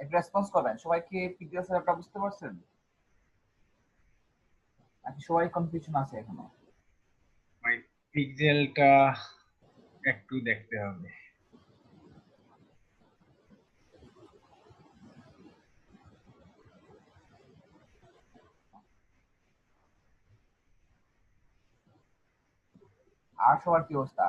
একটু রেসপন্স করবেন। সবাই কি পিক্সেল সেটআপটা বুঝতে পারছেন? নাকি সবাই কনফিউশন আছে এখনো? ভাই পিক্সেলটা একটু দেখতে হবে। আর সবার কি অবস্থা?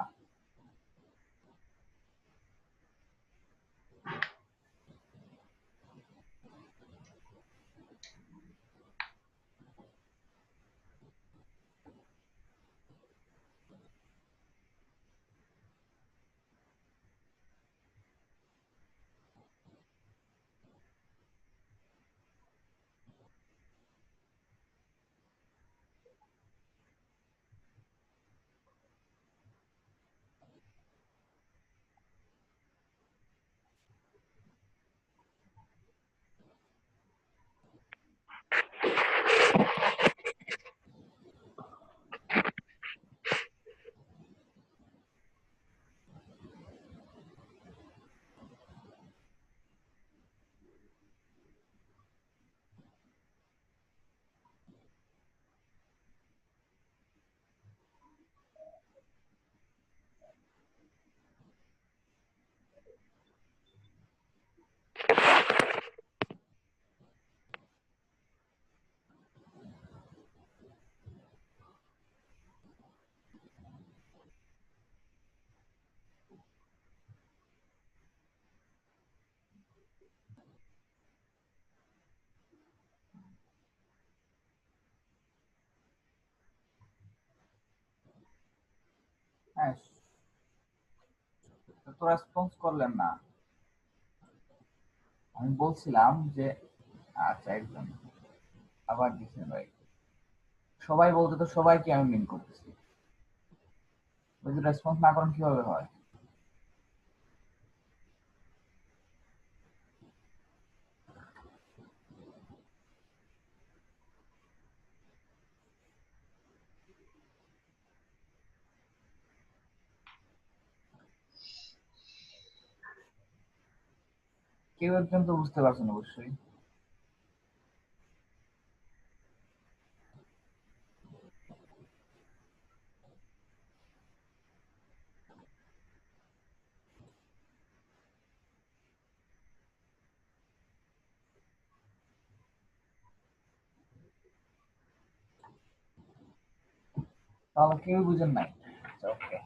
হ্যাঁ, তো রেসপন্স করলেন না। আমি বলছিলাম যে আচ্ছা একদম আবার দিচ্ছেন ভাই। সবাই বলতে তো সবাইকে আমি মিন করতেছি। যদি রেসপন্স না করেন কিভাবে হয়? কেউ একজন তো বুঝতে পারছেন অবশ্যই। তাহলে কেউ বুঝেন নাই। ওকে।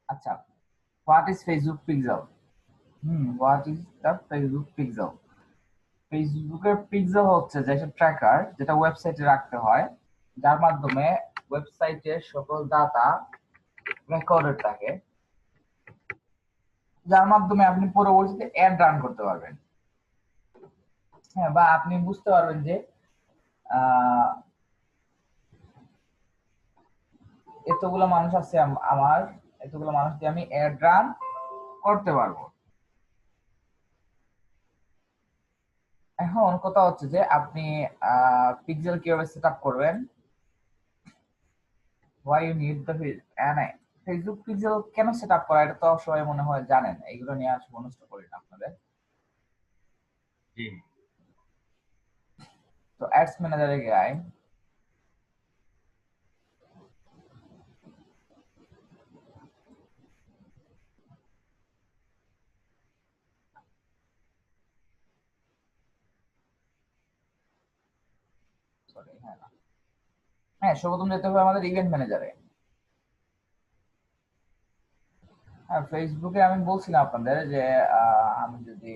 আচ্ছা, what is Facebook pixel? What is the Facebook pixel? ফেসবুকের পিক্সেল হচ্ছে যে একটা ট্র্যাকার যেটা ওয়েবসাইটে রাখতে হয়, যার মাধ্যমে ওয়েবসাইটের সকল ডাটা রেকর্ডেড থাকে, যার মাধ্যমে আপনি পরবর্তীতে অ্যাড রান করতে পারবেন। হ্যাঁ, বা আপনি বুঝতে পারবেন যে আহ, এতগুলো মানুষ আছে আমার, এতগুলো মানুষ দিয়ে আমি অ্যাড রান করতে পারবো। এখন কথা হচ্ছে যে আপনি পিক্সেল কিভাবে সেট আপ করবেন, why you need the Facebook pixel কেন সেট আপ করা, এটা তো সবাই মনে হয় জানেন। এইগুলো নিয়ে আর সময় নষ্ট করি না আপনাদের। জি। তো অ্যাডস ম্যানেজারে যাই। সরি, হ্যাঁ না, হ্যাঁ সর্বপ্রথম যেতে হবে আমাদের ইভেন্ট ম্যানেজারে। হ্যাঁ, ফেসবুকে আমি বলছিলাম আপনাদের যে আমি যদি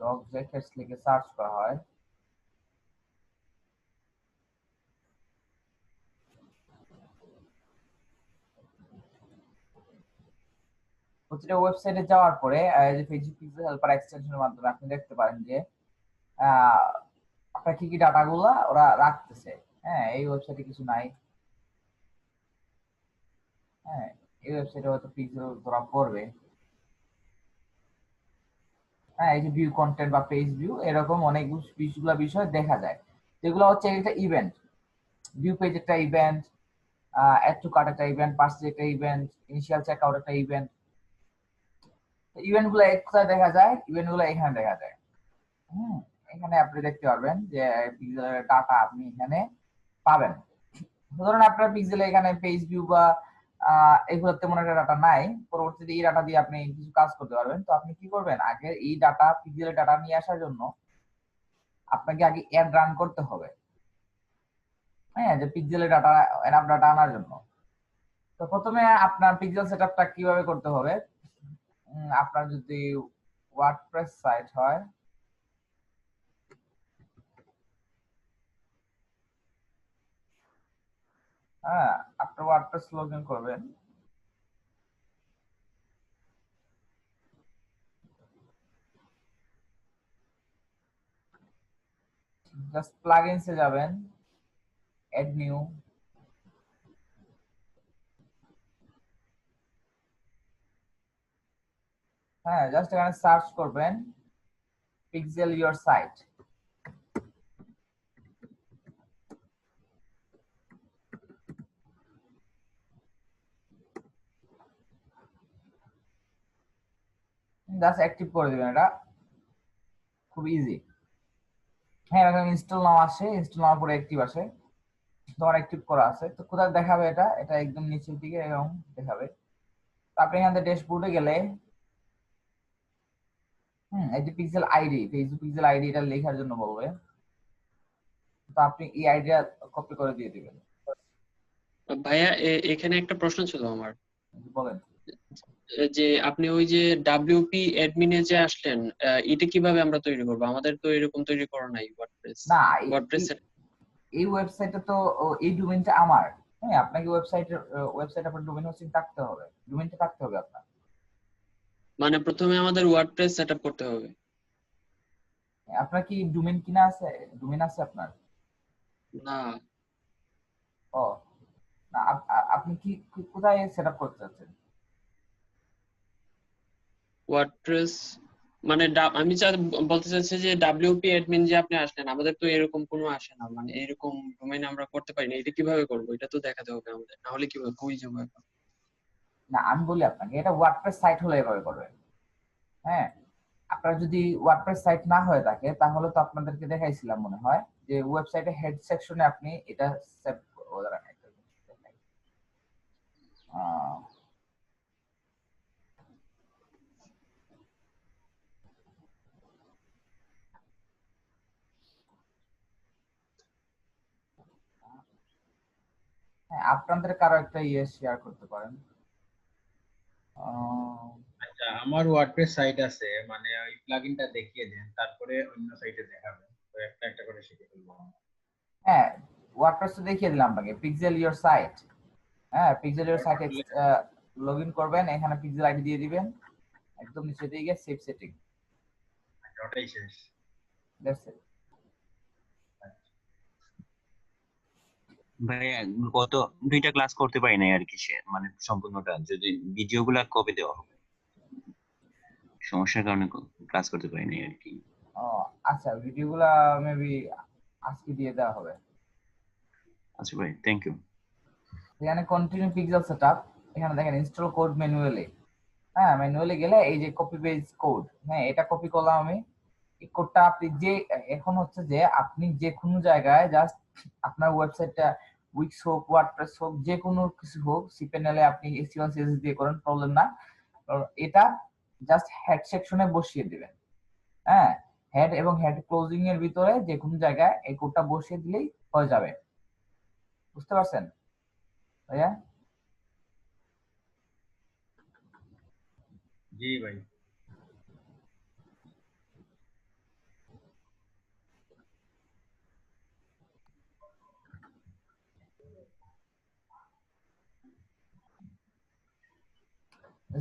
ডগ জ্যাকেটস লিখে সার্চ করা হয়, প্রতিটা ওয়েবসাইটে যাওয়ার পরে এই যে ফেসবুক পিক্সেল হেল্পার এক্সটেনশনের মাধ্যমে আপনি দেখতে পারেন যে আহ, আপনার কি কি ডাটাগুলা ওরা রাখতেছে। হ্যাঁ, এই ওয়েবসাইটে কিছু নাই। হ্যাঁ, এই ওয়েবসাইটে হয়তো পিক্সেল ধরা পড়বে। হ্যাঁ, এই যে ভিউ কন্টেন্ট বা পেজ ভিউ, এরকম অনেক বিষয় দেখা যায়, যেগুলো হচ্ছে একটা ইভেন্ট। ভিউ পেজ একটা ইভেন্ট, অ্যাড টু কার্ট একটা ইভেন্ট, পার্সেল একটা ইভেন্ট, ইনিশিয়াল চেকআউট একটা ইভেন্ট। ইভেন্ট গুলো কোথায় দেখা যায়? ইভেন্ট গুলো এখানে দেখা যায়। এখানে আপনি দেখতে পারবেন যে পিক্সেলের ডাটা আপনি এখানে পাবেন। ধরুন আপনার পিক্সেলে এখানে পেজ ভিউ বা এগুলো তেমন একটা ডাটা নাই, পরবর্তীতে এই ডাটা দিয়ে আপনি কিছু কাজ করতে পারবেন। তো আপনি কি করবেন, আগে এই ডাটা, পিক্সেলের ডাটা নিয়ে আসার জন্য আপনাকে আগে অ্যাড রান করতে হবে। হ্যাঁ, যে পিক্সেলের ডাটা, এনাফ ডাটা আনার জন্য। তো প্রথমে আপনার পিক্সেল সেটআপটা কিভাবে করতে হবে, আপনার যদি ওয়ার্ডপ্রেস সাইট হয়, হ্যাঁ, আপনি ওয়ার্ডপ্রেস লগ ইন করবেন। জাস্ট প্লাগইনসে যাবেন, এড নিউ, হ্যাঁ, জাস্ট এখানে সার্চ করবেন pixel your site. Just active করে দিবেন, এটা খুব ইজি। হ্যাঁ, এরকম ইনস্টল নাও আসে, ইনস্টল নাও পরে অ্যাক্টিভ আসে, তোমার অ্যাক্টিভ করা আছে। তো কোথায় দেখাবে এটা? এটা একদম নিচের দিকে এরকম দেখাবে। তারপরে এখান থেকে ড্যাশবোর্ডে গেলে এই যে pixel ID, Facebook pixel ID, এটা লেখার জন্য বলবে। তো আপনি এই আইডিয়া কপি করে দিয়ে দিবেন। ভাইয়া এখানে একটা প্রশ্ন ছিল আমার, বলেন। যে আপনি ওই যে ডাব্লিউপি অ্যাডমিনে যে আসলেন, এটা কিভাবে আমরা তৈরি করবো? আমাদের তো এরকম তৈরি করা নাই ওয়ার্ডপ্রেস। না, ওয়ার্ডপ্রেস এই ওয়েবসাইটে তো এই ডোমেইনটা আমার। হ্যাঁ, আপনাকে ওয়েবসাইট আপনার ডোমেইন হোস্টিং থাকতে হবে, ডোমেইনটা থাকতে হবে আপনার। মানে প্রথমে আমাদের ওয়ার্ডপ্রেস সেটআপ করতে হবে? আপনার কি ডোমেইন কিনা আছে? ডোমেইন আছে আপনার? না, ও না, আপনি কি কোথায় সেটআপ করতে চাচ্ছেন? ওয়ার্ডপ্রেস মানে আমি বলতে চাচ্ছি যে ডাব্লিউপি অ্যাডমিন যে আপনি আসলেন, আমাদের তো এরকম কোনো আসে না, মানে এরকম ডোমেইন আমরা করতে পারি না। এটা কিভাবে করবো? এটা তো দেখাতে হবে আমাদের, না হলে কিভাবে কই যাবো এখন? না, আমি বলি আপনাকে, এটা ওয়ার্ডপ্রেস সাইট হলে এভাবে করবেন। হ্যাঁ, আপনার যদি ওয়ার্ডপ্রেস সাইট না হয়ে থাকে, তাহলে তো আপনাদেরকে দেখাইছিলাম মনে হয় যে ওয়েবসাইটে হেড সেকশনে আপনি এটা সেভ। হ্যাঁ, আপনাদের কারো একটা শেয়ার করতে পারেন। আচ্ছা, আমার ওয়ার্ডপ্রেস সাইট আছে, মানে ওই প্লাগইনটা দেখিয়ে দেন, তারপরে অন্য সাইটে দেখাবেন। তো একটা একটা করে শিখে ফেলবো। হ্যাঁ, ওয়ার্ডপ্রেস তো দেখিয়ে দিলাম আপনাকে, পিক্সেল ইওর সাইট। হ্যাঁ, পিক্সেল ইওর সাইটে লগ ইন করবেন, এখানে পিক্সেল আইডি দিয়ে দিবেন, একদম নিচে দিকে সেভ সেটিং। আচ্ছা, ওটাই শেষ। That's it. ভাইয়া গত 2টা ক্লাস করতে পারি নাই আর কি, মানে সম্পূর্ণটা যদি ভিডিও গুলা কপি দেওয়া হবে, সমস্যার কারণে ক্লাস করতে পারি নাই আর কি। ও আচ্ছা, ভিডিওগুলা মেবি আজকে দিয়ে দেওয়া হবে। আচ্ছা ভাই, থ্যাংক ইউ। এখানে কন্টিনিউ পিক্সেল সেটআপ, এখানে দেখেন ইনস্টল কোড ম্যানুয়ালি। হ্যাঁ, ম্যানুয়ালি গেলে এই যে কপি পেজ কোড, হ্যাঁ, এটা কপি করলাম আমি। এই কোডটা আপনি যে, এখন হচ্ছে যে আপনি যে কোনো জায়গায় জাস্ট আপনার ওয়েবসাইটটা উইক্স হোক, ওয়ার্ডপ্রেস হোক, যে কোনো কিছু হোক, সিপ্যানেলে আপনি HTML CSS দিয়ে করেন, প্রবলেম না। এটা জাস্ট হেড সেকশনে বসিয়ে দিবেন। হ্যাঁ, হেড এবং হেড ক্লোজিং এর ভিতরে যে কোনো জায়গায় এই কোডটা বসিয়ে দিলেই হয়ে যাবে। বুঝতে পারছেন ভাইয়া? জি ভাই।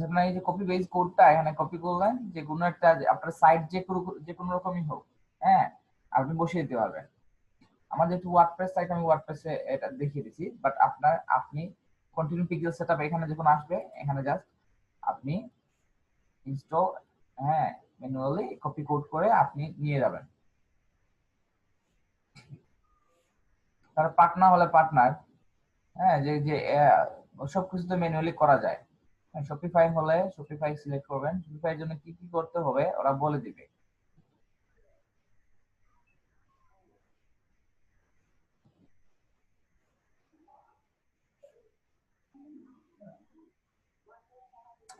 আপনার এই যে কপি পেজ কোডটা এখানে কপি করলেন, যে কোনো একটা, আপনার সাইট যে কোনো রকমই হোক, হ্যাঁ, আপনি বসিয়ে দিতে পারবেন। আমার যেহেতু ওয়ার্ডপ্রেস সাইট, আমি ওয়ার্ডপ্রেসে এটা দেখিয়ে দিচ্ছি, বাট আপনি কন্টিনিউ পিক্সেল সেটআপ এখানে যখন আসবে, এখানে জাস্ট আপনি ইনস্টল, হ্যাঁ, ম্যানুয়ালি কপি কোড করে আপনি নিয়ে যাবেন। তার পার্টনার হলে পার্টনার, হ্যাঁ, যে যে সবকিছু তো ম্যানুয়ালি করা যায়। শপিফাই হলে শপিফাই সিলেক্ট করবেন, শপিফাই এর জন্য কি কি করতে হবে ওরা বলে দিবে।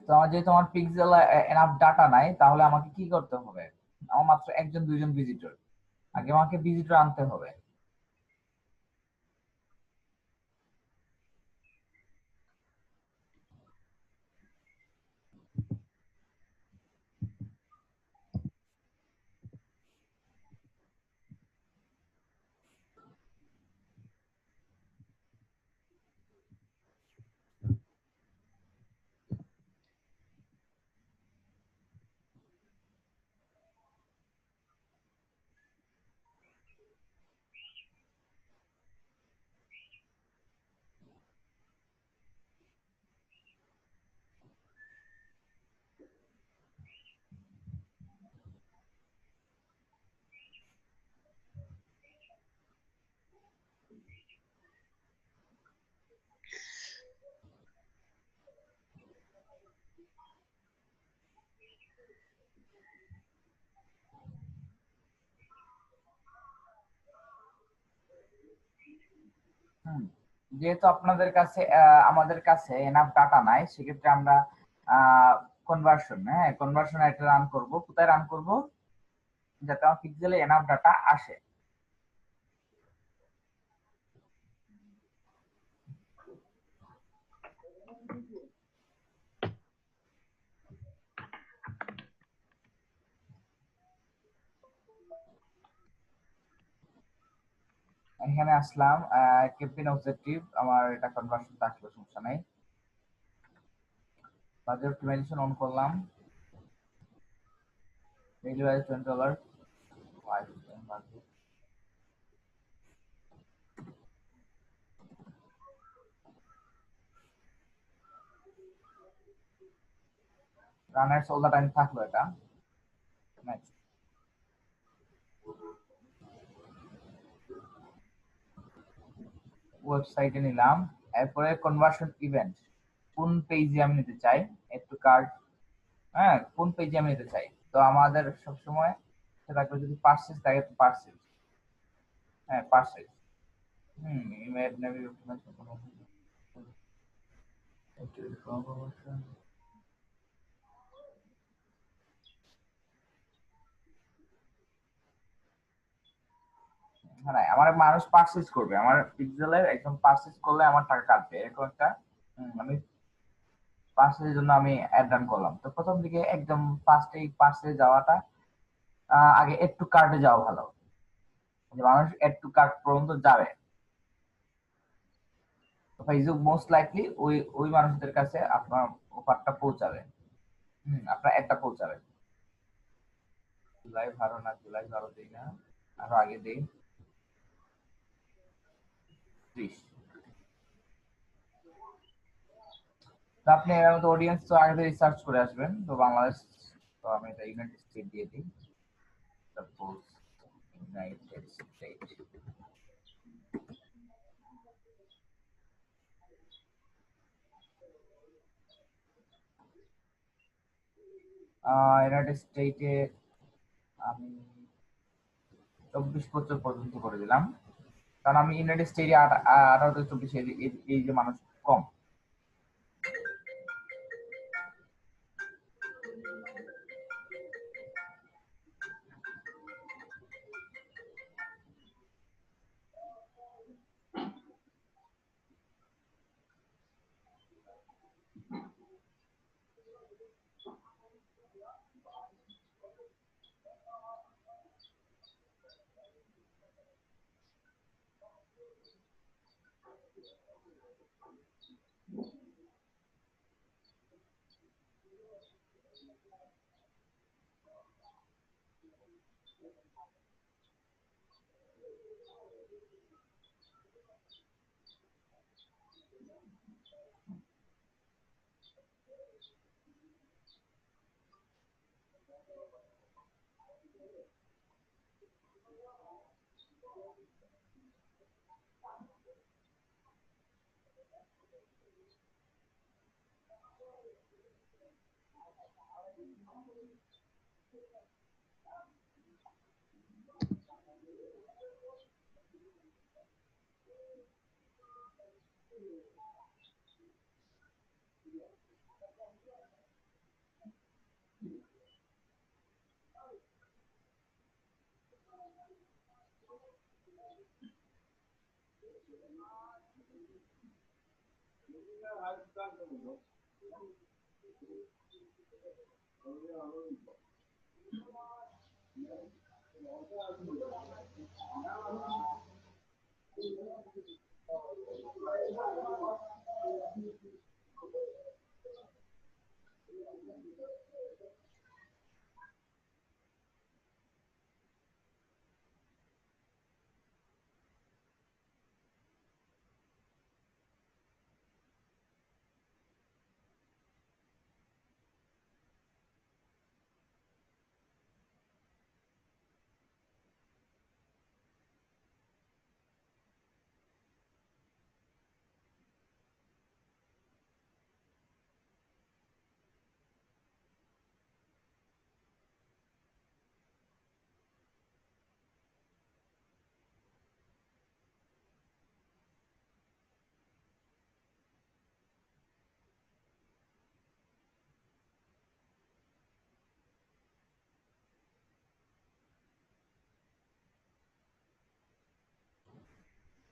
তো আমার যেহেতু আমার পিক্সেল এনাফ ডাটা নাই, তাহলে আমাকে কি করতে হবে? আমার মাত্র একজন দুইজন ভিজিটর, আগে আমাকে ভিজিটর আনতে হবে। যেহেতু আপনাদের কাছে আমাদের কাছে এনাফ ডাটা নাই, সেক্ষেত্রে আমরা কনভার্সন, হ্যাঁ, কনভার্সন একটা রান করব। কোথায় রান করব? যাতে আমার পিক্সেলে এনাফ ডাটা আসে। এখানে আসলাম, ক্যাম্পেইন অবজেক্টিভ, আমার এটা কনভার্সন থাকলো, সমস্যা নাই। বাজেট অপটিমাইজেশন অন করলাম, daily budget $20, runners all the time থাকলো এটা। নেক্সট ওয়েবসাইটে নিলাম, এরপরে কনভার্সন ইভেন্ট, কোন পেজে আমি নিতে চাই, এড টু কার্ট, হ্যাঁ, কোন পেজে আমি নিতে চাই। তো আমাদের সবসময় সেটা করে, যদি পার্সেস থাকে তো পার্সেস, হ্যাঁ পার্সেস। ইমেল নেভি হ্যাঁ, আমার মানুষ পার্সেস করবে, আমার পিক্সেলের একদম পার্সেস করলে আমার টাকা কাটবে, এরকম একটা আমি পার্সেসের জন্য আমি অ্যাড রান করলাম। তো প্রথম দিকে একদম ফার্স্টে পার্সেস যাওয়াটা, আগে এড টু কার্টে যাওয়া ভালো, যে মানুষ এড টু কার্ট পর্যন্ত যাবে। ফেসবুক মোস্ট লাইকলি ওই ওই মানুষদের কাছে আপনার অফারটা পৌঁছাবে, আপনার একটা পৌঁছাবে। জুলাই 12 না, জুলাই 12 দিই না, আরো আগে দিই 30। তো আপনি এর মতো অডিয়েন্স তো আগে থেকে রিসার্চ করে আসবেন। তো বাংলাদেশ, তো আমি এটা ইউনাইটেড স্টেট দিয়ে দিই, সাপোজ ইউনাইটেড স্টেট। ইউনাইটেড স্টেটে আমি 24 বছর পর্যন্ত করে দিলাম, কারণ আমি ইউনাইটেড স্টেটে 18 থেকে 24 এই যে মানুষ কম।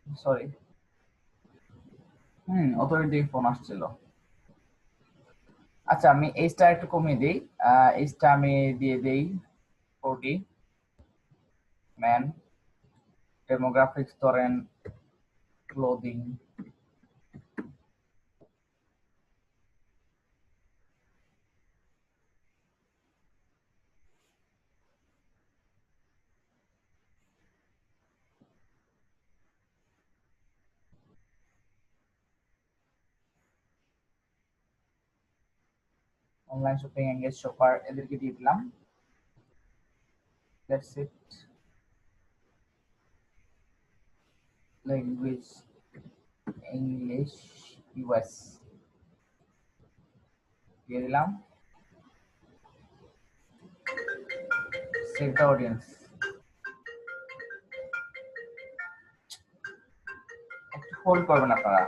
সরি, অথরিটি ফোন আসছিল। আচ্ছা, আমি এইচটা একটু কমিয়ে দিই। এইচটা আমি দিয়ে দেই 40। ম্যান, ডেমোগ্রাফিক্স ধরেন clothing, online shopping, engage shopper, এদেরকে দিয়ে দিলাম। That's it. Language English, US দিয়ে দিলাম। Save the audience. একটু হোল্ড করবেন আপনারা।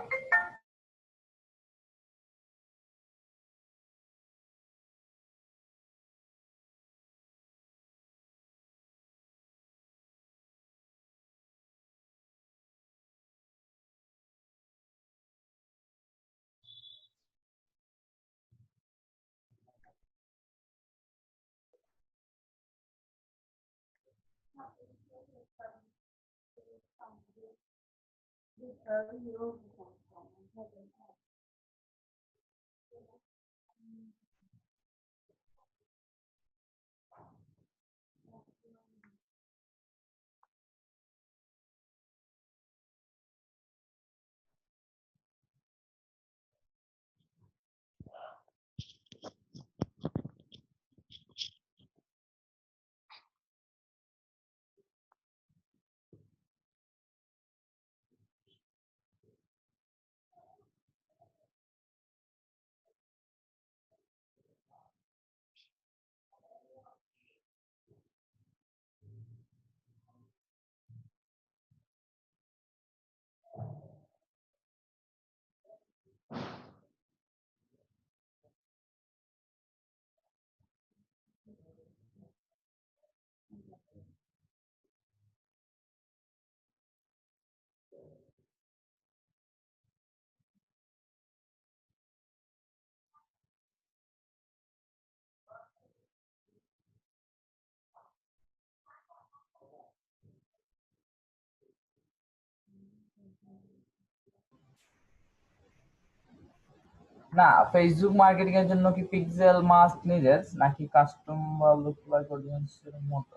না, ফেসবুক মার্কেটিং এর জন্য কি পিক্সেল মাস্ট নিডেড নাকি কাস্টম বা লুক লাইক অডিয়েন্সের মতো?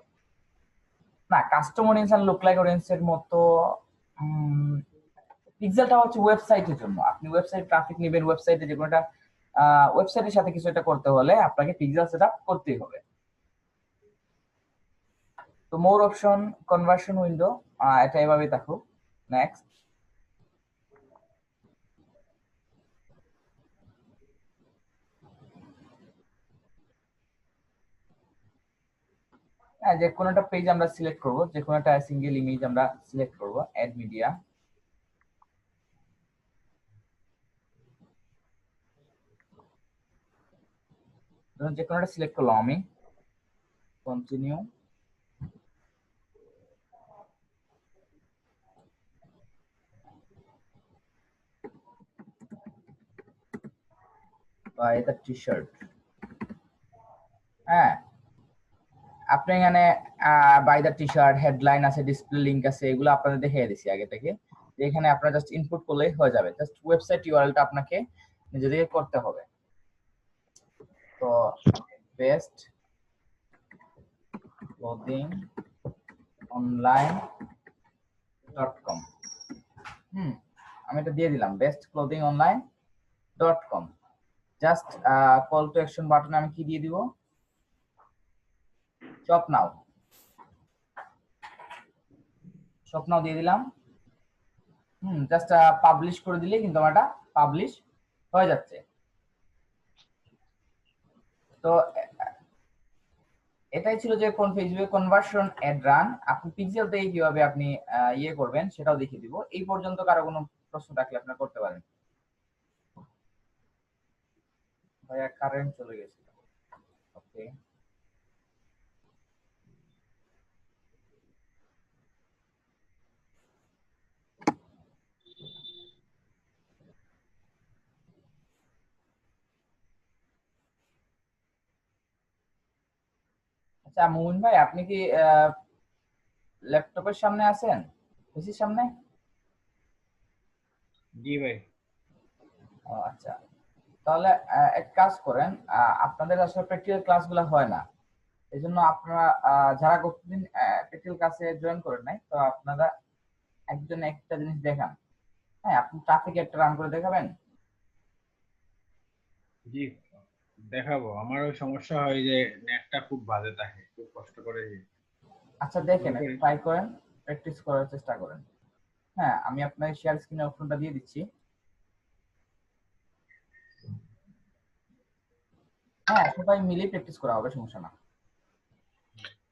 না, কাস্টম অডিয়েন্স আর লুক লাইক অডিয়েন্সের মতো। পিক্সেলটা হচ্ছে ওয়েবসাইটের জন্য। আপনি ওয়েবসাইট ট্রাফিক নেবেন, ওয়েবসাইটে যে কোনো একটা ওয়েবসাইটের সাথে কিছু একটা করতে হলে আপনাকে পিক্সেল সেটআপ করতেই হবে। তো মোর অপশন, কনভার্সন উইন্ডো, এটা এভাবেই থাকুক। নেক্সট। হ্যাঁ, যে কোনো একটা পেজ আমরা সিলেক্ট করব, যে কোনো একটা সিঙ্গেল ইমেজ আমরা সিলেক্ট করব, অ্যাড মিডিয়া। যে কোনো একটা সিলেক্ট করলাম আমি, কন্টিনিউ। বা এটা টি শার্ট। হ্যাঁ, আপনি এখানে by the T shirt, headline আছে, ডিসপ্লে লিংক আছে, এগুলো আপনাদের দেখিয়ে দিছি আগে থেকে। এখানে আপনারা জাস্ট ইনপুট করলেই হয়ে যাবে, জাস্ট ওয়েবসাইট ইউআরএলটা আপনাকে নিজে থেকে করতে হবে। তো বেস্ট ক্লোদিং online.com। আমি এটা দিয়ে দিলাম, best clothing online.com। Just call to action বাটনে আমি কি দিয়ে দিব, শপ নাও, শপ নাও দিয়ে দিলাম। জাস্ট পাবলিশ করে দিলে কিন্তু আমার এটা পাবলিশ হয়ে যাচ্ছে। তো এটাই ছিল যে কোন ফেসবুক কনভার্সন অ্যাড রান, আপনি পিক্সেল থেকে কিভাবে আপনি ইয়ে করবেন সেটাও দেখিয়ে দিব। এই পর্যন্ত কারো কোনো প্রশ্ন থাকলে আপনারা করতে পারেন। ভাইয়া কারেন্ট চলে গেছে। ওকে, আচ্ছা মুমিন ভাই, আপনি কি ল্যাপটপের সামনে আছেন, পিসির সামনে? জি ভাই। ও আচ্ছা, তাহলে এক কাজ করেন, আপনাদের আসলে প্র্যাকটিক্যাল ক্লাসগুলো হয় না, এই জন্য আপনারা যারা প্রতিদিন প্র্যাকটিক্যাল ক্লাসে জয়েন করেন নাই, তো আপনারা একজন একটা জিনিস দেখান। হ্যাঁ, আপনি ট্রাফিক একটা রান করে দেখাবেন। জি দেখাবো। আমার ওই সমস্যা হয় যে নেটটা খুব বাজে থাকে, খুব কষ্ট করে। আচ্ছা দেখেন, শুরু করি। ট্রাই করেন, প্র্যাকটিস করার চেষ্টা করেন। হ্যাঁ, আমি আপনাকে শেয়ার স্ক্রিনে অপশনটা দিয়ে দিচ্ছি। হ্যাঁ, সবাই মিলে প্র্যাকটিস করা হবে, সমস্যা না।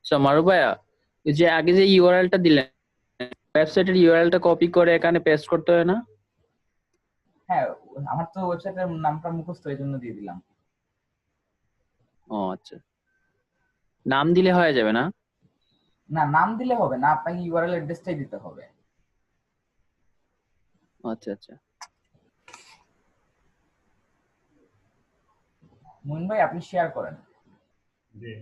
আচ্ছা মারুফ ভাইয়া, ওই যে আগে যে ইউআরএলটা দিলেন, ওয়েবসাইটের ইউআরএলটা কপি করে এখানে পেস্ট করতে হয় না? হ্যাঁ, আমার তো ওয়েবসাইটের নামটা মুখস্থ, এই জন্য দিয়ে দিলাম। ও আচ্ছা, নাম দিলে হয়ে যাবে না? না, নাম দিলে হবে না, আপনাকে ইউআরএল অ্যাড্রেসটাই দিতে হবে। আচ্ছা আচ্ছা। মুইন ভাই, আপনি শেয়ার করেন। জি।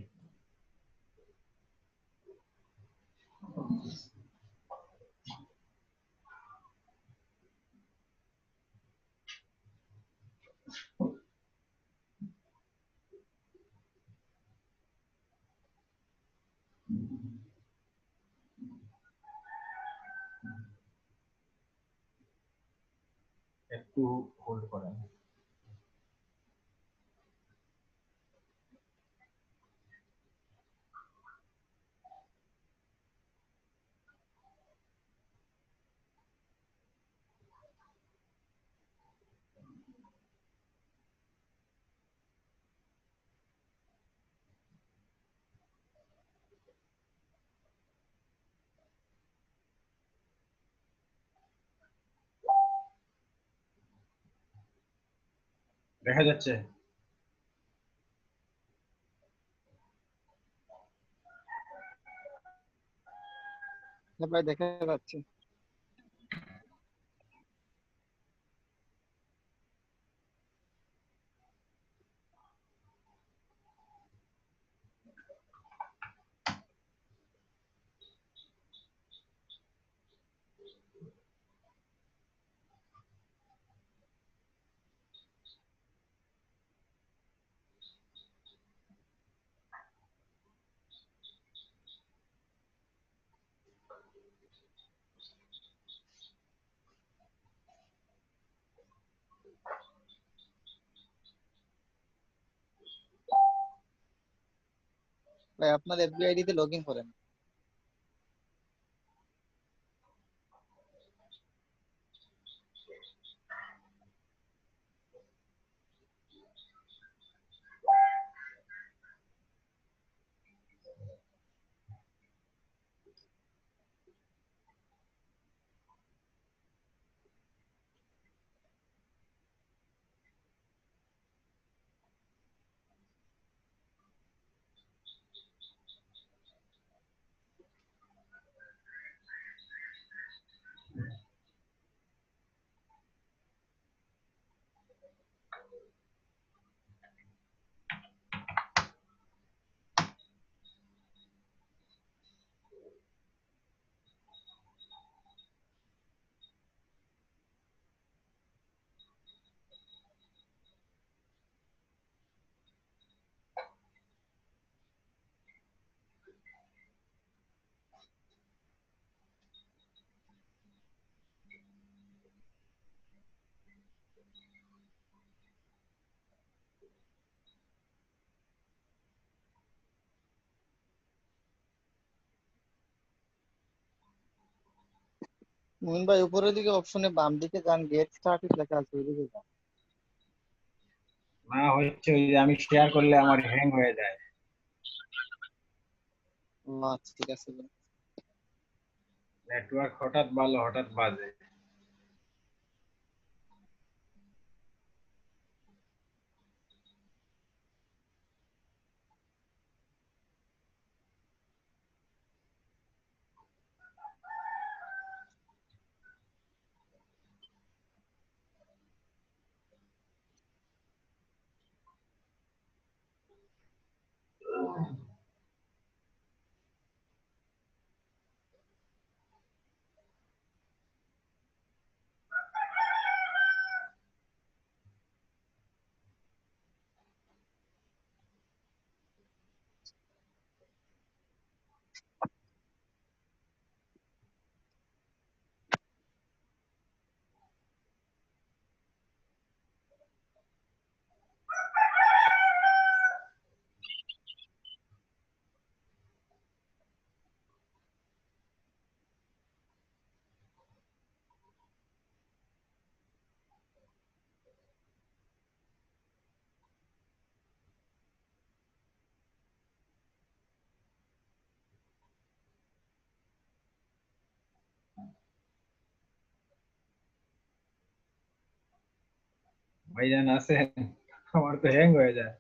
একটু হোল্ড করেন। দেখা যাচ্ছে? ভাই দেখা যাচ্ছে। ভাই আপনার এফবি আইডি তে লগ ইন করেন। মুমিন ভাই উপরের দিকে অপশনে বাম দিকে যান, গেট স্টার্টেড লেখা আছে ওইদিকে যান। না হচ্ছে ওই যে আমি শেয়ার করলে আমার হ্যাং হয়ে যায়, ও আচ্ছা ঠিক আছে। নেটওয়ার্ক হঠাৎ ভালো হঠাৎ বাজে। ভাইজান আছেন? আমার তো হ্যাং হয়ে যায়।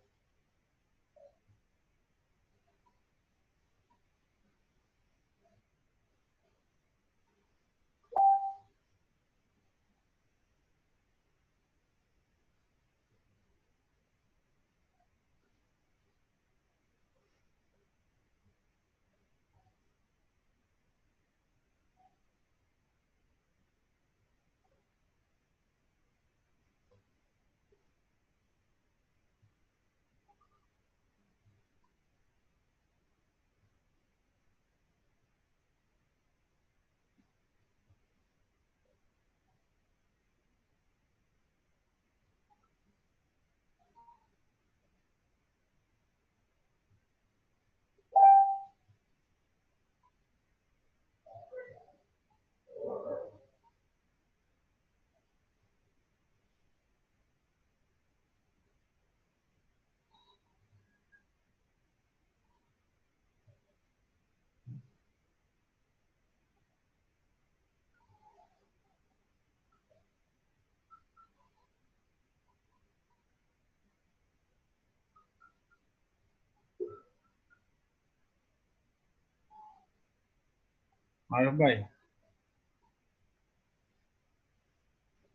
মারুফ ভাই,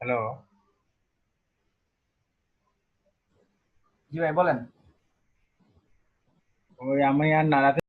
হ্যালো। জি ভাই বলেন। ওই আমি আর নাড়াতে